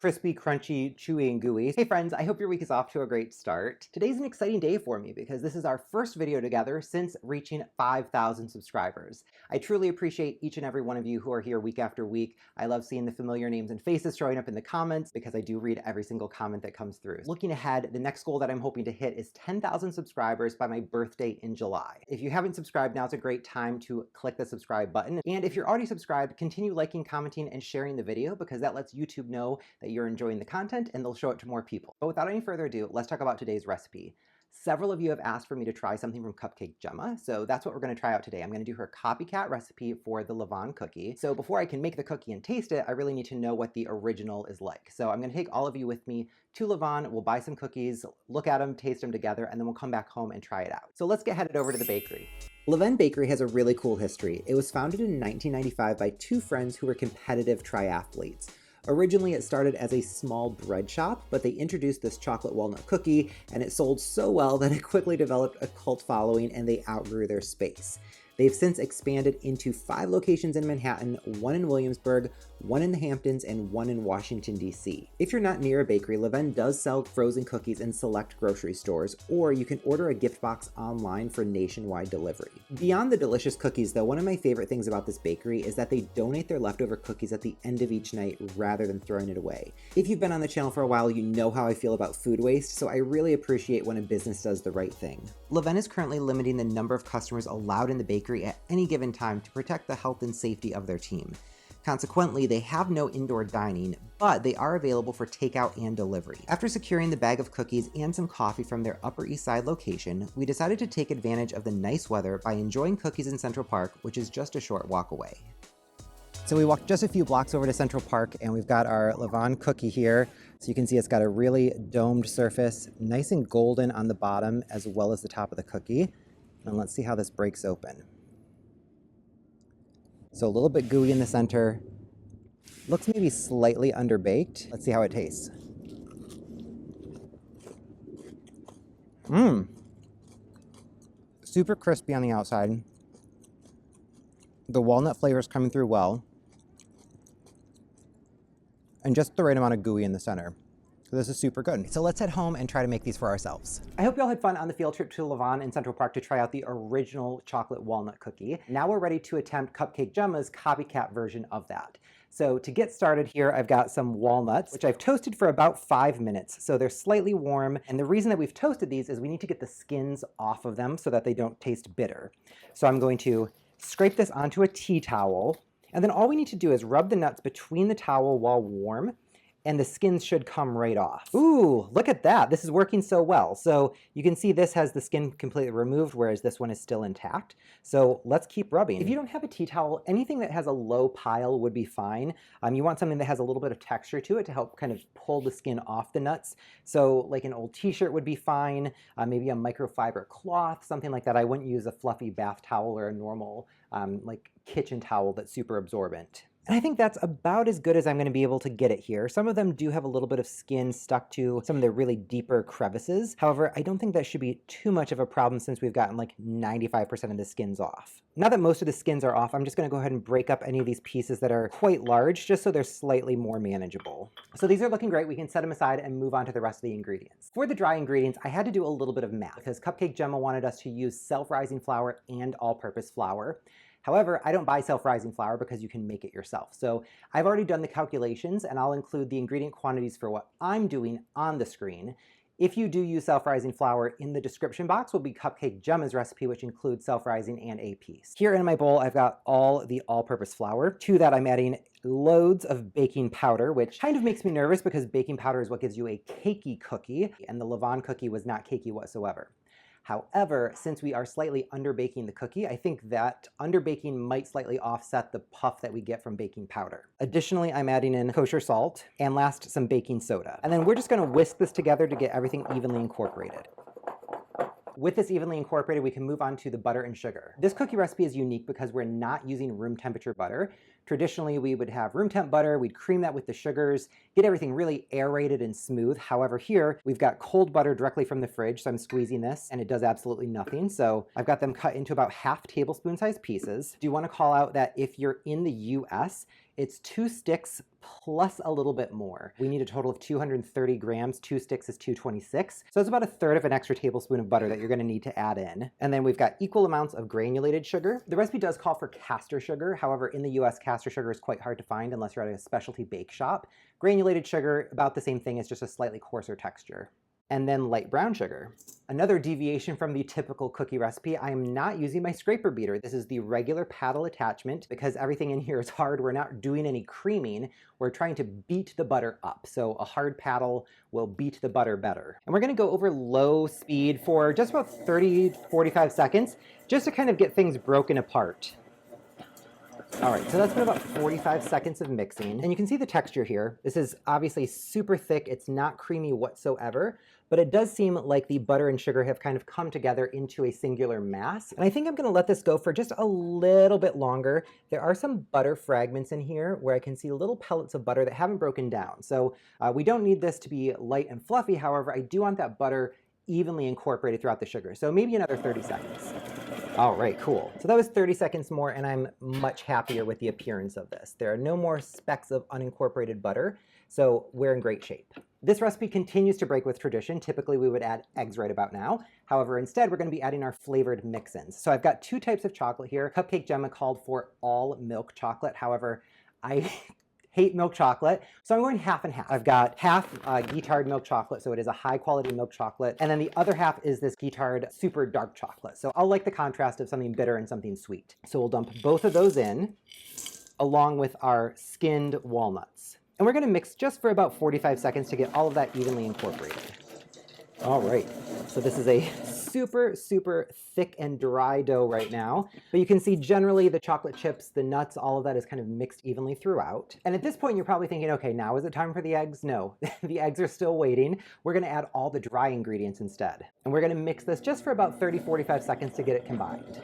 Crispy, crunchy, chewy, and gooey. Hey friends, I hope your week is off to a great start. Today's an exciting day for me because this is our first video together since reaching 5,000 subscribers. I truly appreciate each and every one of you who are here week after week. I love seeing the familiar names and faces showing up in the comments because I do read every single comment that comes through. Looking ahead, the next goal that I'm hoping to hit is 10,000 subscribers by my birthday in July. If you haven't subscribed, now's a great time to click the subscribe button. And if you're already subscribed, continue liking, commenting, and sharing the video because that lets YouTube know that you're enjoying the content and they'll show it to more people. But without any further ado, let's talk about today's recipe. Several of you have asked for me to try something from Cupcake Jemma, so that's what we're going to try out today. I'm going to do her copycat recipe for the Levain cookie. So before I can make the cookie and taste it, I really need to know what the original is like. So I'm going to take all of you with me to Levain. We'll buy some cookies, look at them, taste them together, and then we'll come back home and try it out. So let's get headed over to the bakery. Levain Bakery has a really cool history. It was founded in 1995 by two friends who were competitive triathletes. Originally, it started as a small bread shop, but they introduced this chocolate walnut cookie, and it sold so well that it quickly developed a cult following and they outgrew their space. They've since expanded into 5 locations in Manhattan, 1 in Williamsburg, 1 in the Hamptons, and 1 in Washington, D.C. If you're not near a bakery, Levain does sell frozen cookies in select grocery stores, or you can order a gift box online for nationwide delivery. Beyond the delicious cookies, though, one of my favorite things about this bakery is that they donate their leftover cookies at the end of each night rather than throwing it away. If you've been on the channel for a while, you know how I feel about food waste, so I really appreciate when a business does the right thing. Levain is currently limiting the number of customers allowed in the bakery at any given time to protect the health and safety of their team. Consequently, they have no indoor dining, but they are available for takeout and delivery. After securing the bag of cookies and some coffee from their Upper East Side location, we decided to take advantage of the nice weather by enjoying cookies in Central Park, which is just a short walk away. So we walked just a few blocks over to Central Park and we've got our Levain cookie here. So you can see it's got a really domed surface, nice and golden on the bottom as well as the top of the cookie. And let's see how this breaks open. So a little bit gooey in the center. Looks maybe slightly underbaked. Let's see how it tastes. Super crispy on the outside. The walnut flavor is coming through well. And just the right amount of gooey in the center. So this is super good. So let's head home and try to make these for ourselves. I hope you all had fun on the field trip to Levain in Central Park to try out the original chocolate walnut cookie. Now we're ready to attempt Cupcake Jemma's copycat version of that. So to get started here, I've got some walnuts, which I've toasted for about 5 minutes. So they're slightly warm. And the reason that we've toasted these is we need to get the skins off of them so that they don't taste bitter. So I'm going to scrape this onto a tea towel. And then all we need to do is rub the nuts between the towel while warm, and the skins should come right off. Ooh, look at that. This is working so well. So you can see this has the skin completely removed, whereas this one is still intact. So let's keep rubbing. If you don't have a tea towel, anything that has a low pile would be fine. You want something that has a little bit of texture to it to help kind of pull the skin off the nuts. So like an old t-shirt would be fine, maybe a microfiber cloth, something like that. I wouldn't use a fluffy bath towel or a normal like kitchen towel that's super absorbent. And I think that's about as good as I'm going to be able to get it here. Some of them do have a little bit of skin stuck to some of the really deeper crevices. However, I don't think that should be too much of a problem since we've gotten like 95% of the skins off. Now that most of the skins are off, I'm just going to go ahead and break up any of these pieces that are quite large, just so they're slightly more manageable. So these are looking great. We can set them aside and move on to the rest of the ingredients. For the dry ingredients, I had to do a little bit of math because Cupcake Jemma wanted us to use self-rising flour and all-purpose flour. However, I don't buy self-rising flour because you can make it yourself. So I've already done the calculations and I'll include the ingredient quantities for what I'm doing on the screen. If you do use self-rising flour, in the description box will be Cupcake Jemma's recipe, which includes self-rising and a piece. Here in my bowl, I've got all the all-purpose flour. To that, I'm adding loads of baking powder, which kind of makes me nervous because baking powder is what gives you a cakey cookie, and the Levain cookie was not cakey whatsoever. However, since we are slightly underbaking the cookie, I think that underbaking might slightly offset the puff that we get from baking powder. Additionally, I'm adding in kosher salt and last some baking soda. And then we're just going to whisk this together to get everything evenly incorporated. With this evenly incorporated, we can move on to the butter and sugar. This cookie recipe is unique because we're not using room temperature butter. Traditionally, we would have room temp butter, we'd cream that with the sugars, get everything really aerated and smooth. However, here we've got cold butter directly from the fridge, so I'm squeezing this and it does absolutely nothing. So I've got them cut into about half tablespoon size pieces. Do want to call out that if you're in the US, It's 2 sticks plus a little bit more. We need a total of 230 grams. 2 sticks is 226. So it's about a third of an extra tablespoon of butter that you're gonna need to add in. And then we've got equal amounts of granulated sugar. The recipe does call for caster sugar. However, in the US, caster sugar is quite hard to find unless you're at a specialty bake shop. Granulated sugar, about the same thing, it's just a slightly coarser texture. And then light brown sugar. Another deviation from the typical cookie recipe, I am not using my scraper beater. This is the regular paddle attachment. Because everything in here is hard, we're not doing any creaming. We're trying to beat the butter up. So a hard paddle will beat the butter better. And we're gonna go over low speed for just about 30, 45 seconds, just to kind of get things broken apart. All right, so that's been about 45 seconds of mixing. And you can see the texture here. This is obviously super thick. It's not creamy whatsoever, but it does seem like the butter and sugar have kind of come together into a singular mass. And I think I'm gonna let this go for just a little bit longer. There are some butter fragments in here where I can see little pellets of butter that haven't broken down. So we don't need this to be light and fluffy. However, I do want that butter evenly incorporated throughout the sugar. So maybe another 30 seconds. All right, cool. So that was 30 seconds more, and I'm much happier with the appearance of this. There are no more specks of unincorporated butter, so we're in great shape. This recipe continues to break with tradition. Typically, we would add eggs right about now. However, instead, we're going to be adding our flavored mix-ins. So I've got 2 types of chocolate here. Cupcake Jemma called for all milk chocolate. However, I hate milk chocolate, so I'm going half and half. I've got half guittared milk chocolate, so it is a high quality milk chocolate, and then the other half is this guittared super dark chocolate. So I'll like the contrast of something bitter and something sweet. So we'll dump both of those in, along with our skinned walnuts. And we're gonna mix just for about 45 seconds to get all of that evenly incorporated. All right, so this is a super, super thick and dry dough right now. But you can see generally the chocolate chips, the nuts, all of that is kind of mixed evenly throughout. And at this point, you're probably thinking, okay, now is it time for the eggs? No, the eggs are still waiting. We're gonna add all the dry ingredients instead. And we're gonna mix this just for about 30, 45 seconds to get it combined.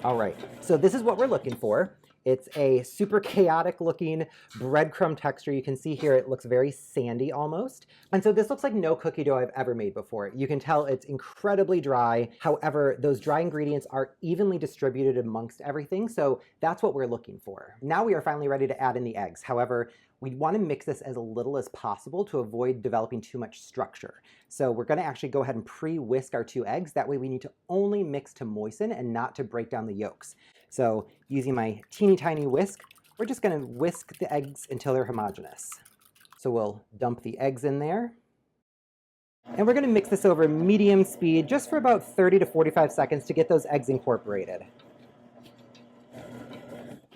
All right, so this is what we're looking for. It's a super chaotic looking breadcrumb texture. You can see here it looks very sandy almost. And so this looks like no cookie dough I've ever made before. You can tell it's incredibly dry. However, those dry ingredients are evenly distributed amongst everything. So that's what we're looking for. Now we are finally ready to add in the eggs. However, we want to mix this as little as possible to avoid developing too much structure. So we're going to actually go ahead and pre-whisk our 2 eggs. That way we need to only mix to moisten and not to break down the yolks. So using my teeny tiny whisk, we're just going to whisk the eggs until they're homogeneous. So we'll dump the eggs in there. And we're going to mix this over medium speed just for about 30 to 45 seconds to get those eggs incorporated.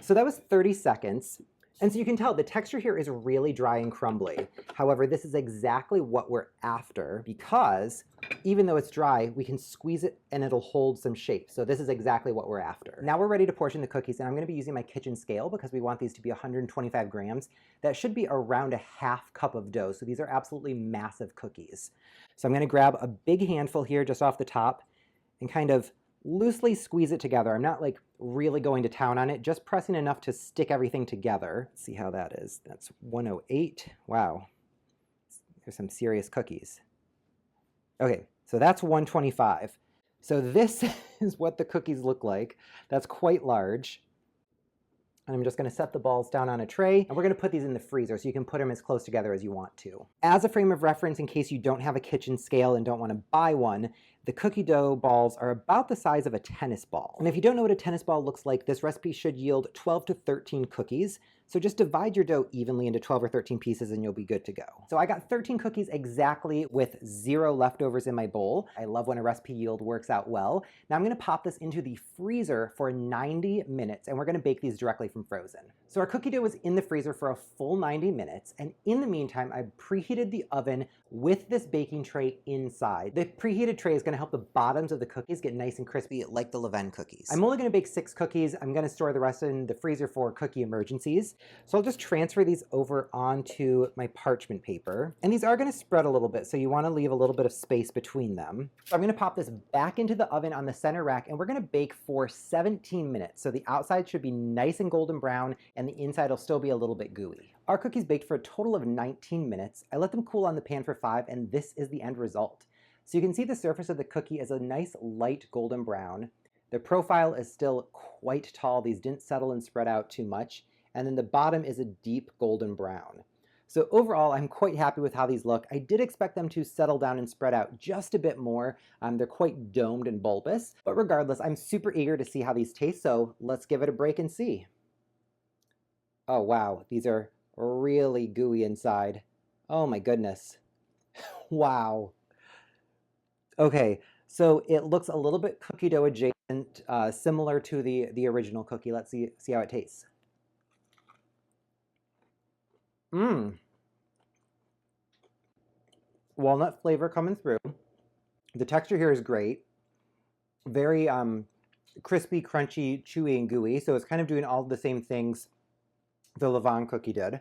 So that was 30 seconds. And so you can tell the texture here is really dry and crumbly. However, this is exactly what we're after because even though it's dry, we can squeeze it and it'll hold some shape. So this is exactly what we're after. Now we're ready to portion the cookies, and I'm gonna be using my kitchen scale because we want these to be 125 grams. That should be around a half cup of dough. So these are absolutely massive cookies. So I'm gonna grab a big handful here just off the top and kind of loosely squeeze it together. I'm not like really going to town on it, just pressing enough to stick everything together. Let's see how that is. That's 108. Wow. There's some serious cookies. Okay, so that's 125. So this is what the cookies look like. That's quite large. And I'm just going to set the balls down on a tray, and we're going to put these in the freezer so you can put them as close together as you want to. As a frame of reference, in case you don't have a kitchen scale and don't want to buy one, the cookie dough balls are about the size of a tennis ball. And if you don't know what a tennis ball looks like, this recipe should yield 12 to 13 cookies. So just divide your dough evenly into 12 or 13 pieces and you'll be good to go. So I got 13 cookies exactly with 0 leftovers in my bowl. I love when a recipe yield works out well. Now I'm gonna pop this into the freezer for 90 minutes and we're gonna bake these directly from frozen. So our cookie dough was in the freezer for a full 90 minutes. And in the meantime, I preheated the oven with this baking tray inside. The preheated tray is gonna help the bottoms of the cookies get nice and crispy like the Levain cookies. I'm only gonna bake 6 cookies. I'm gonna store the rest in the freezer for cookie emergencies. So I'll just transfer these over onto my parchment paper. And these are gonna spread a little bit, so you wanna leave a little bit of space between them. So I'm gonna pop this back into the oven on the center rack and we're gonna bake for 17 minutes. So the outside should be nice and golden brown and the inside will still be a little bit gooey. Our cookies baked for a total of 19 minutes. I let them cool on the pan for 5 and this is the end result. So you can see the surface of the cookie is a nice light golden brown. The profile is still quite tall. These didn't settle and spread out too much. And then the bottom is a deep golden brown. So overall, I'm quite happy with how these look. I did expect them to settle down and spread out just a bit more. They're quite domed and bulbous, but regardless, I'm super eager to see how these taste, so let's give it a break and see. Oh wow, these are really gooey inside. Oh my goodness. Wow. Okay, so it looks a little bit cookie dough adjacent, similar to the original cookie. Let's see how it tastes. Mmm. Walnut flavor coming through. The texture here is great. Very crispy, crunchy, chewy, and gooey. So it's kind of doing all the same things the Levain cookie did.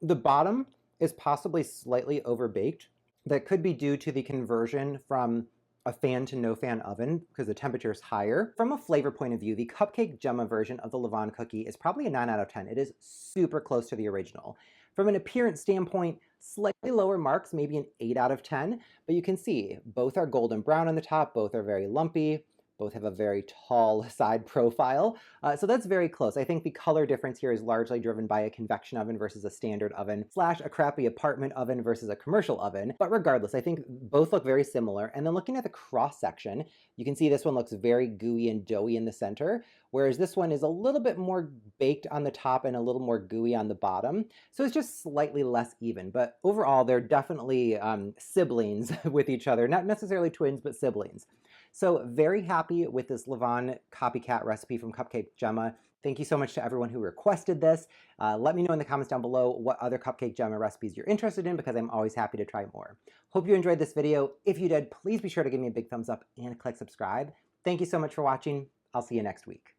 The bottom is possibly slightly overbaked. That could be due to the conversion from a fan to no fan oven because the temperature is higher. From a flavor point of view, the Cupcake Jemma version of the Levain cookie is probably a 9 out of 10. It is super close to the original. From an appearance standpoint, slightly lower marks, maybe an 8 out of 10, but you can see both are golden brown on the top, both are very lumpy, both have a very tall side profile. So that's very close. I think the color difference here is largely driven by a convection oven versus a standard oven, / a crappy apartment oven versus a commercial oven. But regardless, I think both look very similar. And then looking at the cross section, you can see this one looks very gooey and doughy in the center, whereas this one is a little bit more baked on the top and a little more gooey on the bottom. So it's just slightly less even, but overall they're definitely siblings with each other, not necessarily twins, but siblings. So very happy with this Levain copycat recipe from Cupcake Jemma. Thank you so much to everyone who requested this. Let me know in the comments down below what other Cupcake Jemma recipes you're interested in, because I'm always happy to try more. Hope you enjoyed this video. If you did, please be sure to give me a big thumbs up and click subscribe. Thank you so much for watching. I'll see you next week.